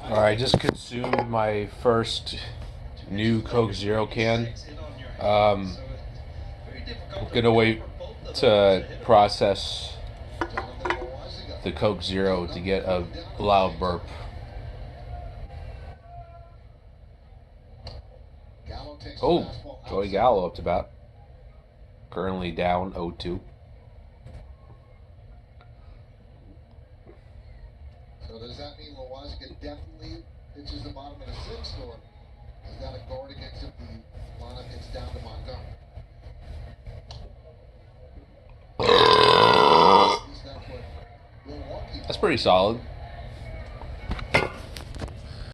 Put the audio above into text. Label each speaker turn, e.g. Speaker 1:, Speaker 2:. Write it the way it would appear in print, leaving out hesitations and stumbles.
Speaker 1: Alright, I just consumed my first new Coke Zero can. I'm gonna wait to process the Coke Zero to get a loud burp. Oh, Joey Gallo up to bat. Currently down 0-2.
Speaker 2: So does that mean Lowazica definitely pitches the bottom of the sixth, or is that a guard against if the lineup gets down to Montgomery?
Speaker 1: That's pretty solid.